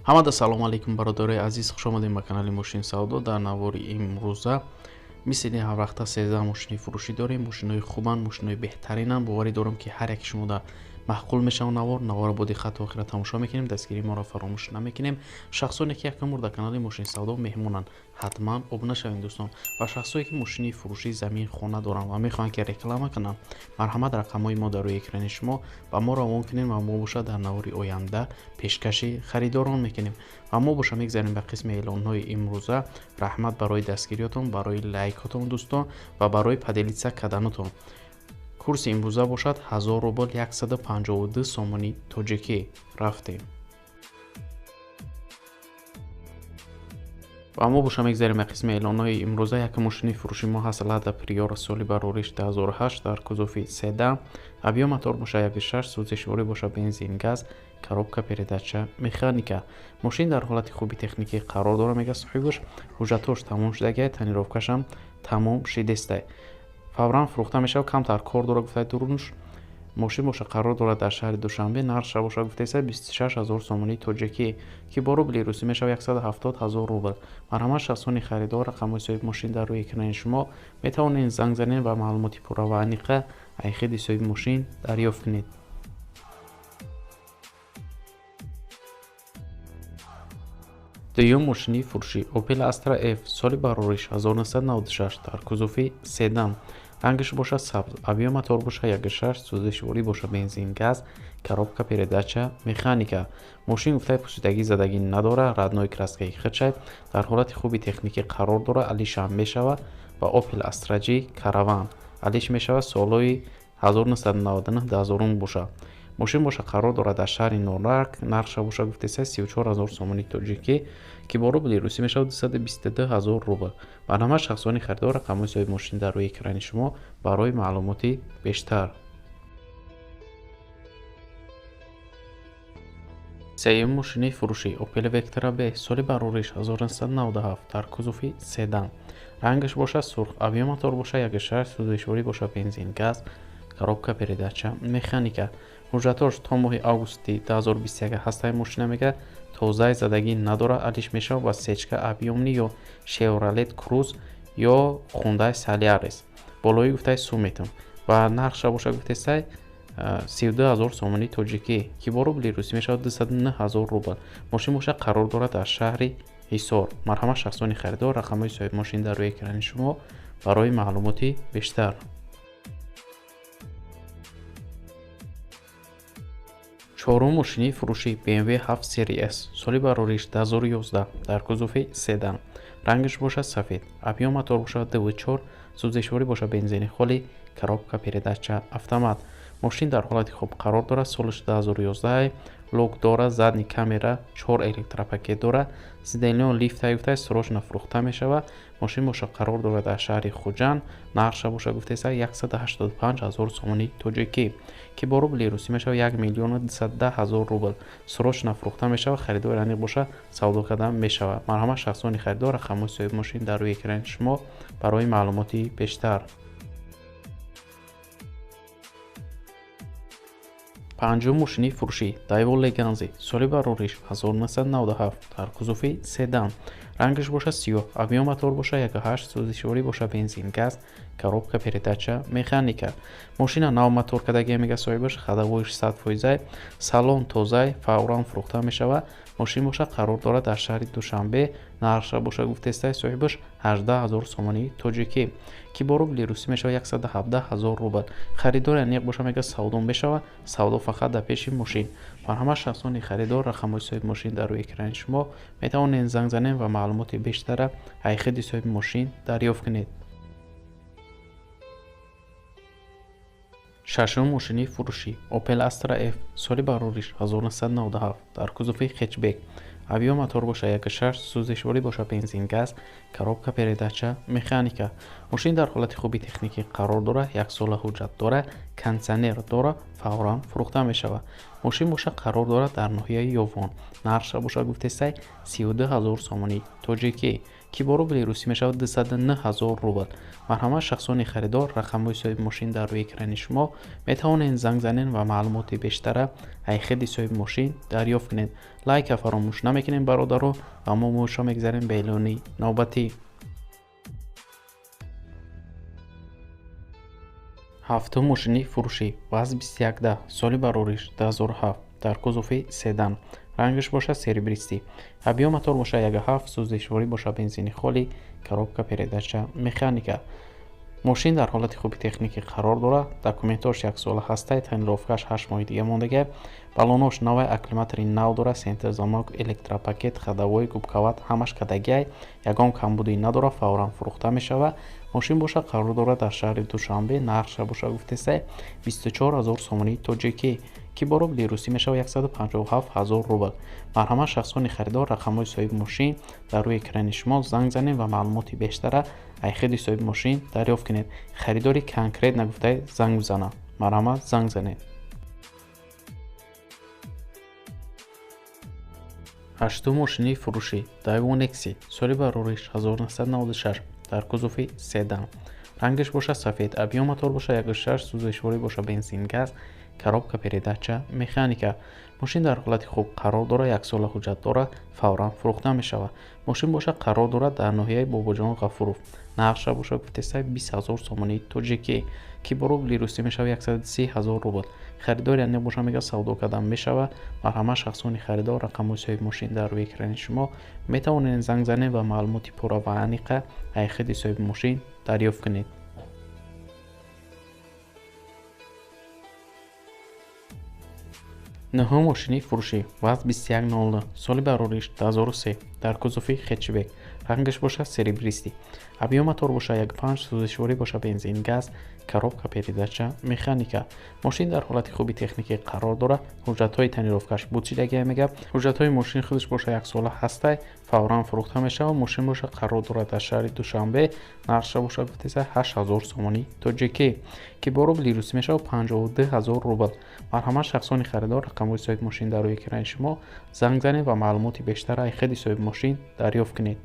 ҳамада салому алайкум бародарои азиз, хуш омадем ба канали Мошин Савдо. Дар навори имрӯза мисли ҳар вақта 13 мошини фурӯшӣ дорем. Мошинои хубанд, мошинои беҳтаринанд. боварӣ дорам ки ҳар яки шумо дар маъқул мешавад наворро бо диққат то охира тамошо мекунем. дастгирии моро фаромӯш намекунем. шахсоне ки якум бор дар канали Мошин Савдо меҳмонанд, ҳатман обуна шавем дӯстон. ва шахсое ки мошини фурӯшӣ замин хона доранд ва мехоҳанд ки реклама кунанд, марҳамат рақамҳои мо дар рӯи экрани шумо ба мо равон кунед ва мо боша дар навори оянда пешкаши харидорон мекунем. ва мо боша мегзарем ба қисми эълонҳои имрӯза. раҳмат барои дастгириётон, барои лайкотон дӯстон ва барои падилитса каданотон. курси имрӯза бошад 1000 рубл 152 сомони тоҷикӣ. рафтем. ва мо боша мегзарем ба қисми эълонҳои имрӯза. як мошини фурӯши мо ҳаст Lada Priora соли барориш 2008 дар кузуфи седан. авиё мотор боша 1.6, сӯзишворӣ боша бензин газ, коробка передача механика. мошин дар ҳолати хуби техникӣ қарор дорад, мега соҳибаш. ҳуҷҷатош тамом шудагиай, тонировкашам тамом шидестай. фавран фурӯхта мешавад, камтар кор дорад гуфтаи дурунш. мошин боша қарор дорад дар шаҳри Душанбе. нархша боша гуфтаиса 26000 сомони тоҷикӣ ки бо рубли русӣ мешавад 170000 рубл. марҳамат шахсони харидор, рақамҳои соҳиби мошин дар рӯи экрани шумо. метавонед занг занед ва маълумоти пурра ва аниқа айхиди соҳиби мошин дарёфт кунед. дуюм мошини фурӯшӣ Opel Astra F соли барориш 1996 дар кузуфи седан. рангаш боша сабз, авиомотор боша 1.6, сӯзишворӣ боша бензин газ, коробка передача механика. мошин гуфтаи пусидагӣ задагӣ надорад, раднои краскаи хирчай дар ҳолати хуби техникӣ қарор дорад. алишам мешавад ба Opel Astra G Caravan. алиш мешавад солҳои 1999-2000 боша. мошин боша қарор дорад дар шаҳри Норак. нархша боша гуфтаиса 34000 сомони тоҷикӣ ки бо рубли русӣ мешавад 222000 рубл. барномаи шахсони харидор, рақамҳои соҳиби мошин дар рӯи экрани шумо барои маълумоти бештар. сеюм мошини фурӯшӣ Opel Vectra B соли барориш 1997 дар кузуфи седан. рангаш боша сурх, авиомотор боша 1.6, сӯзишворӣ боша бензин газ, коробка передача механика. ҳуҷҷатош то моҳи августи 2021 ҳастаи мошина мега тозаи задагӣ надорад. алиш мешавад ба сечка объёмни ё Chevrolet Cruze ё Hyundai Solaris. болои гуфтаи Summit ва нархша боша гуфтаисай 32000 сомони тоҷикӣ ки бо рубли русӣ мешавад 209000 рубл. мошин боша қарор дорад дар шаҳри ҳисор. марҳамат шахсони харидор, рақамҳои соҳиби мошин дар рӯи экрани шумо барои маълумоти бештар. чорум мошини фурӯшӣ BMW 7 Series S соли барориш 2011 дар кузуфи седан. рангаш боша сафед, авиомотор боша 2.4, сӯзишворӣ боша бензини холӣ, коробка передача автомат. мошин дар ҳолати хуб қарор дорад. солиш 2011. лок дорад, задни камера, 4 электропакет дорад. сиденҳои лифтаи гуфтаи срочно фурӯхта мешавад. мошин боша қарор дорад дар шаҳри Хуҷанд. нархша боша гуфтаиса 185000 сомони тоҷикӣ ки бо рубли русӣ мешавад 1210000 рубл. срочно фурӯхта мешавад. харидори аниқ боша савдо кардан мешавад. марҳамат шахсони харидор, рақамҳои соҳиби мошин дар рӯи экрани шумо барои маълумоти бештар. панҷум мошини фурӯшӣ Daewoo Leganzi соли барориш 1997 дар кузуфи седан. рангаш боша сиёҳ, авиомотор боша 1.8, сӯзишворӣ боша бензин газ, коробка передача механика. мошина нав мотор кардагия мега соҳибаш, ходовоиш 100%, салон тозай, фавран фурӯхта мешавад. мошин боша қарор дорад дар шаҳри Душанбе. нархша боша гуфтаистай соҳибаш 18000 сомони тоҷикӣ ки бо рубли русӣ мешавад 117000 рубл. харидори аниқ боша мега савдо мешавад. савдо фақат дар пеши мошин. марҳамат шахсони харидор, рақамҳои соҳиби мошин дар рӯи экрани шумо. метавонед занг занед ва маълумоти бештара айхиди соҳиби мошин дарёфт кунед. шашум мошини фурӯшӣ Opel Astra F соли барориш 1997 дар кузуфи хетчбек. авиомотор боша 1.6, сӯзишворӣ боша бензин газ, коробка передача механика. мошин дар ҳолати хуби техникӣ қарор дорад. 1 сола ҳуҷҷат дорад, кондитсионер дорад, фавран фурӯхта мешавад. мошин боша қарор дорад дар ноҳияи Ёвон. нархша боша гуфтаисай 32000 сомони тоҷикӣ ки бо рубли русӣ мешавад 29000 рубл. марҳамат шахсони харидор, рақамҳои соҳиби мошин дар рӯи экрани шумо. метавонед занг занед ва маълумоти бештара айхиди соҳиби мошин дарёфт кунед. лайка фаромӯш آشنا میکنیم برادرو و ما موشا میگذاریم به اعلان نوبتی. هفتم ماشین فروشی وزن 21 سال بروریش 2007 در کوزوف سدن، رنگش باشه سریبریستی، ابیو موتور باشه 1.7 سوزشواری باشه بنزینی خالی، коробка передача механика. ماشین در حالت خوبی تکنیکی قرار داره، دکومنتاش 1 سال هسته، تنیروفکاش 8 ماه دیگه مونده، балонош новай акклиматори нав дора, сентрзамок, электропакет, ходовой, губковат ҳамаш кадагиай, ягон камбудӣ надора, фавран фурӯхта мешава. мошин боша қарор дора дар шаҳри душанбе, нархша боша гуфтеса 24 000 сомонии тоҷикӣ ки бо рубли русӣ мешава 157 000 рубл. марҳамат шахсони харидор рақамҳои соҳиби мошин дар рӯи экрани шумо занг занед ва маълумоти бештара айхеди соҳиби мошин дарёфт кунед. харидори конкрет нагуфтае занг бизана. марҳамат, занг занед. ҳаштум мошини фурӯшӣ Daewoo Nexi, соли барориш 1996 дар кузуфи седан, рангаш боша сафед, объем мотор боша 1.6 сӯзишворӣ боша бензин газ, коробка передача механика. мошин дар ҳолати хуб қарор дора, 1 сола ҳуҷҷат дора, фавран фурӯхта мешавад. мошин боша қарор дора дар ноҳияи Бобоҷон Ғафуров, нархша боша гуфтеса 20 000 сомонии тоҷикӣ ки бо рубли русӣ мешава 130 000 рубл. харидор яъне боша мега савдо кардан мешава. марҳамат шахсони харидор рақамҳои соҳиби мошин дар рӯи экрани шумо метавонед занг занед ва маълумоти пурра ва аниқа айхеди соҳиби мошин дарёфт кунед. нӯҳум мошини фурӯшӣ вазн 2100, соли барориш 2003 дар кузуфи хечбек, рангаш боша серебристӣ, объем мотор боша 1.5 сӯзишворӣ боша бензин газ, коробка передача механика. мошин дар ҳолати хуби техникӣ қарор дора, ҳуҷҷатҳои тонировкаш буцидагия мегап, ҳуҷҷатҳои мошин худаш боша 1 сола ҳастай, фавран фурӯхта мешава. мошин боша қарор дора дар шаҳри душанбе, нархша боша гуфтеса 8000 сомонии тоҷикӣ ки бо рубли русӣ мешава 52 000 рубл. марҳамат шахсони харидор рақамҳои соҳиби мошин дар рӯи экрани шумо занг занед ва маълумоти бештар айхеди соҳиби мошин дарёфт кунед.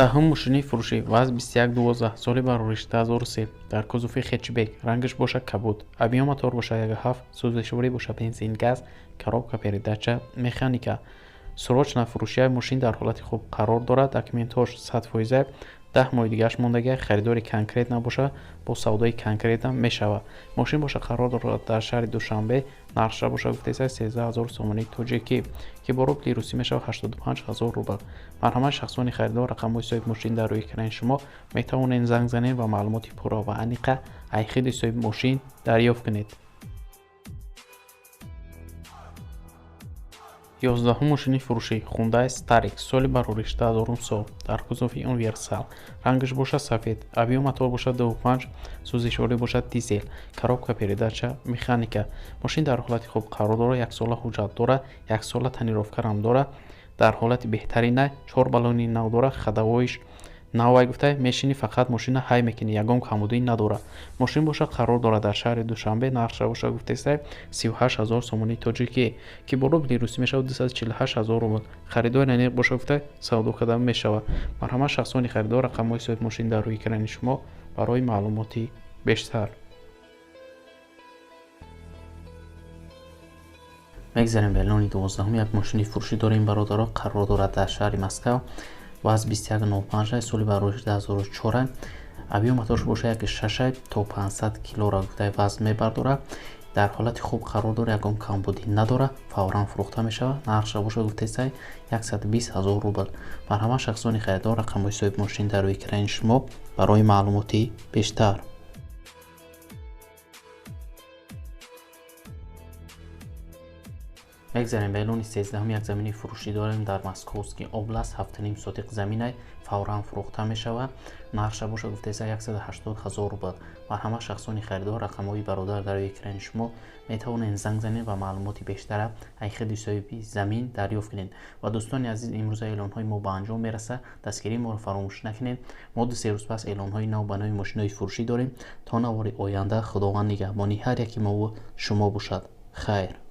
даҳум мошини фурӯшӣ вазн 2112, соли барориш 2003 дар кузуфи хечбек, рангаш боша кабуд, объем мотор боша 1.7 сӯзишворӣ боша бензин газ, коробка передача механика. срочна фурӯшияи мошин дар ҳолати хуб қарор дорад, документҳош 100%, 10 моҳи дигааш мондагия, харидори конкрет набоша, бо савдои конкретам мешава. мошин боша қарор дорад дар шаҳри душанбе, нархша боша гуфтеса 13 000 сомонии тоҷикӣ ки бо рубли русӣ мешава 85 000 рубл. марҳамат шахсони харидор рақамҳои соҳиби мошин дар рӯи экрани шумо метавонед занг занед ва маълумоти пурра ва аниқа айхеди соҳиби мошин дарёфт кунед. 11 мошини фурӯшӣ Hyundai Starex, соли барориш 2000 дар кузуфи универсал, рангаш боша сафед, объем мотор боша 2.5 сӯзишворӣ боша дизел, коробка передача механика. мошин дар ҳолати хуб қарор дора, 1 сола ҳуҷҷат дора, 1 сола тонировкарам дора, дар ҳолати беҳтарина, 4 баллони нав дора, ходовоиш навай гуфта мешини, фақат мошина ҳай мекунӣ, ягон камбудӣ надора. мошин боша қарор дора дар шаҳри душанбе, нархша боша гуфтеса 38 000 сомонии тоҷикӣ ки бо рубли русӣ мешава 248 000 рубл. харидор яъне боша гуфта савдо кардан мешава. марҳамат шахсони харидор рақамҳои соҳиби мошин дар рӯи экрани шумо барои маълумоти бештар. мегзарем ба эълони 12. як мошини фурӯшӣ дорем бародаро, қарор дорад дар шаҳри Москав, вазн 2105, соли барориш 2004, объем моторш боша 1.6 то 500 килора гуфта вазн мебардора, дар ҳолати хуб қарор дора, ягон камбудӣ надора, фавран фурӯхта мешава. нархша боша гуфтеса 120 000 рубл. марҳамат шахсони харидор рақамҳои соҳиби мошин дар рӯи экрани шумо барои маълумоти бештар. мегзарем ба эълони 13. як замини фурӯшӣ дорем дар Московский област, 7.5 сотиқ заминай, фавран фурӯхта мешава. нархша боша гуфтеса 180 000 рубл. марҳамат шахсони харидор рақамҳои бародар дар рӯи экрани шумо метавонед занг занед ва маълумоти бештара айхеди соҳиби замин дарёфт кунед. ва дӯстони азиз, имрӯза эълонҳои мо ба анҷом мераса, дастгирии моро фаромӯш накунед. мо 2-3 рӯз пас эълонҳои нав ба нави мошинои фурӯшӣ дорем. то навори оянда худованд нигаҳбони ҳар яки мо шумо бошад. хайр.